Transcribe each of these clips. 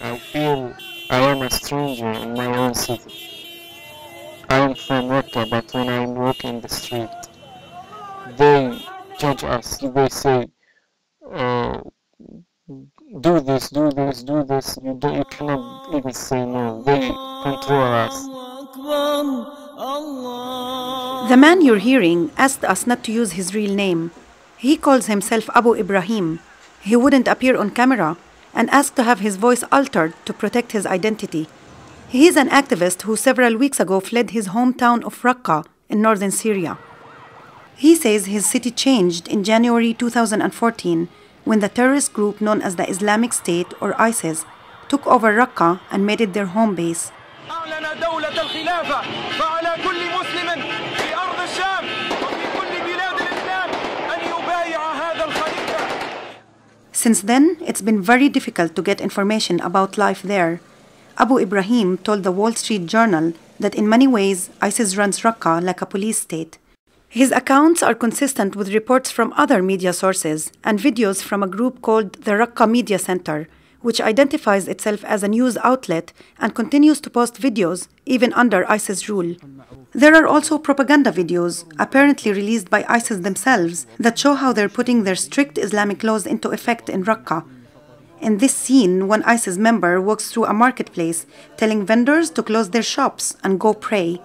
I feel I am a stranger in my own city. I am from Rakke, but when I walk in the street, they judge us. They say, uh, do this, do this, do this. You cannot even say no. They control us. The man you're hearing asked us not to use his real name. He calls himself Abu Ibrahim. He wouldn't appear on camera and asked to have his voice altered to protect his identity. He is an activist who several weeks ago fled his hometown of Rakke in northern Syria. He says his city changed in January 2014 when the terrorist group known as the Islamic State or ISIS took over Rakke and made it their home base. Since then, it's been very difficult to get information about life there. Abu Ibrahim told the Wall Street Journal that in many ways, ISIS runs Rakke like a police state. His accounts are consistent with reports from other media sources and videos from a group called the Rakke Media Center, which identifies itself as a news outlet and continues to post videos even under ISIS rule. There are also propaganda videos, apparently released by ISIS themselves, that show how they're putting their strict Islamic laws into effect in Rakke. In this scene, one ISIS member walks through a marketplace, telling vendors to close their shops and go pray.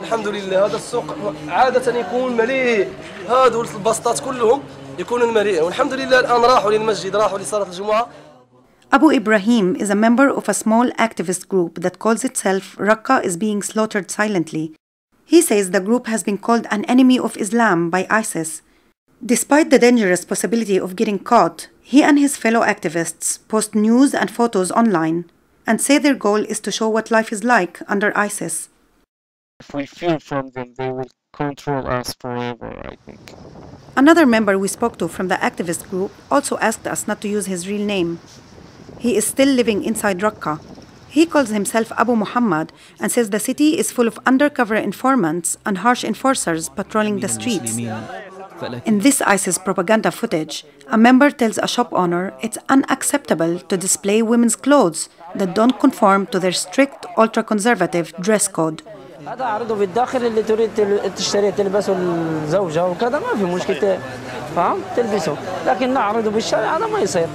الحمد لله هذا السوق عادة يكون مليء هذو البسطات كلهم يكونون مليئين والحمد لله الآن راحوا للمسجد راحوا لصلاة الجمعة. Abu Ibrahim is a member of a small activist group that calls itself Rakke is being slaughtered silently. He says the group has been called an enemy of Islam by ISIS. Despite the dangerous possibility of getting caught, he and his fellow activists post news and photos online and say their goal is to show what life is like under ISIS. If we feel from them, they will control us forever, I think. Another member we spoke to from the activist group also asked us not to use his real name. He is still living inside Rakke. He calls himself Abu Muhammad and says the city is full of undercover informants and harsh enforcers patrolling the streets. In this ISIS propaganda footage, a member tells a shop owner it's unacceptable to display women's clothes that don't conform to their strict ultra-conservative dress code. هذا عرضه بالداخل اللي تريد تشتري تلبسه الزوجة وكذا ما في مشكلة فاهم تلبسه لكن نعرضه بالشارع هذا ما يصير.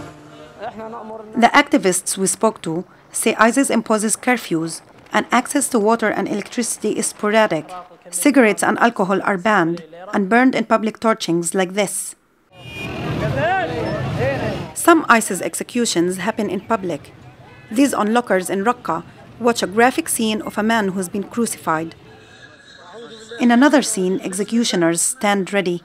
The activists we spoke to say ISIS imposes curfews and access to water and electricity is sporadic. Cigarettes and alcohol are banned and burned in public torchings like this. Some ISIS executions happen in public. These onlookers in Rakke watch a graphic scene of a man who's been crucified. In another scene, executioners stand ready.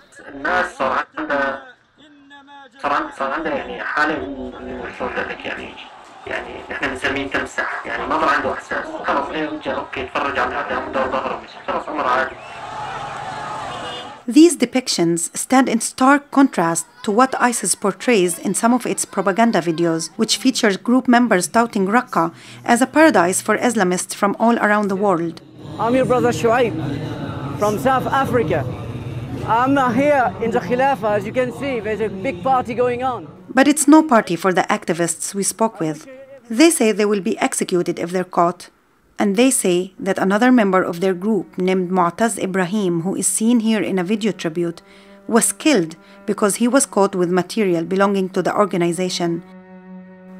These depictions stand in stark contrast to what ISIS portrays in some of its propaganda videos, which features group members touting Rakke as a paradise for Islamists from all around the world. I'm your brother Shuaib from South Africa. I'm here in the Khilafah, as you can see, there's a big party going on. But it's no party for the activists we spoke with. They say they will be executed if they're caught. And they say that another member of their group, named Mu'taz Ibrahim, who is seen here in a video tribute, was killed because he was caught with material belonging to the organization.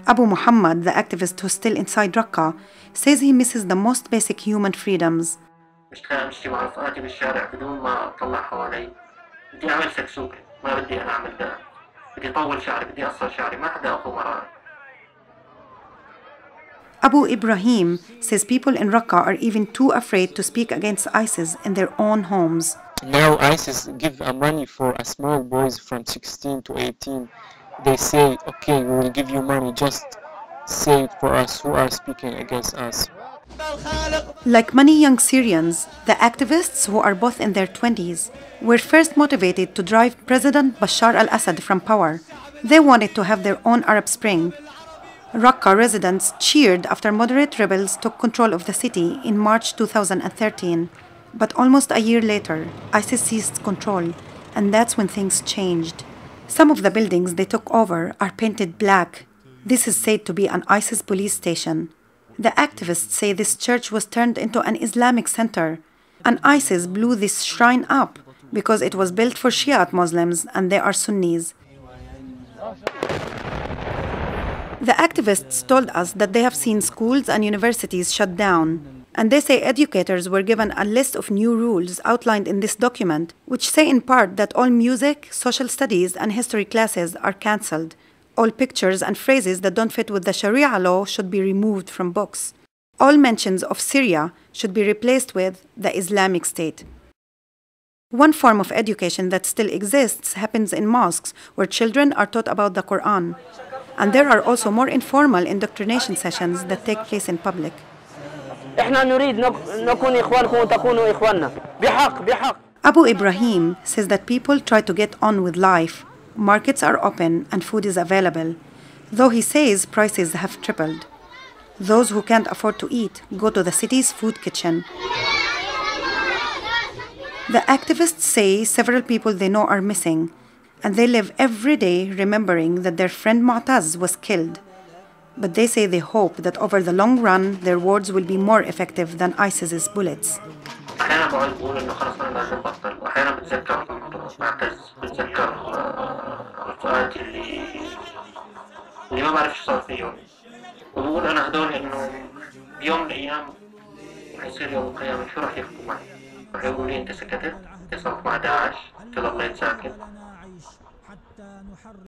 Abu Muhammad, the activist who's still inside Rakke, says he misses the most basic human freedoms. Abu Ibrahim says people in Rakke are even too afraid to speak against ISIS in their own homes. Now ISIS give money for a small boys from 16 to 18. They say, okay, we will give you money, just say it for us who are speaking against us. Like many young Syrians, the activists, who are both in their 20s, were first motivated to drive President Bashar al-Assad from power. They wanted to have their own Arab Spring. Rakke residents cheered after moderate rebels took control of the city in March 2013. But almost a year later, ISIS seized control, and that's when things changed. Some of the buildings they took over are painted black. This is said to be an ISIS police station. The activists say this church was turned into an Islamic center, and ISIS blew this shrine up because it was built for Shiite Muslims and they are Sunnis. The activists told us that they have seen schools and universities shut down, and they say educators were given a list of new rules outlined in this document, which say in part that all music, social studies, and history classes are cancelled. All pictures and phrases that don't fit with the Sharia law should be removed from books. All mentions of Syria should be replaced with the Islamic State. One form of education that still exists happens in mosques, where children are taught about the Quran. And there are also more informal indoctrination sessions that take place in public. Abu Ibrahim says that people try to get on with life. Markets are open and food is available, though he says prices have tripled. Those who can't afford to eat go to the city's food kitchen. The activists say several people they know are missing, and they live every day remembering that their friend Mu'taz was killed. But they say they hope that over the long run, their words will be more effective than ISIS's bullets. أحيانا بقول إنه خلاص أنا لازم أبطل، وأحيانا بتذكر بعتز، بتذكر الوقت اللي ما بعرف شو صار فيهم، وبقول أنا هدول إنه بيوم من الأيام رح يصير يوم القيامة، شو رح يحكوا معي؟ رح يقولوا لي أنت سكتت؟ أنت صرت مع داعش؟ أنت ضليت ساكت؟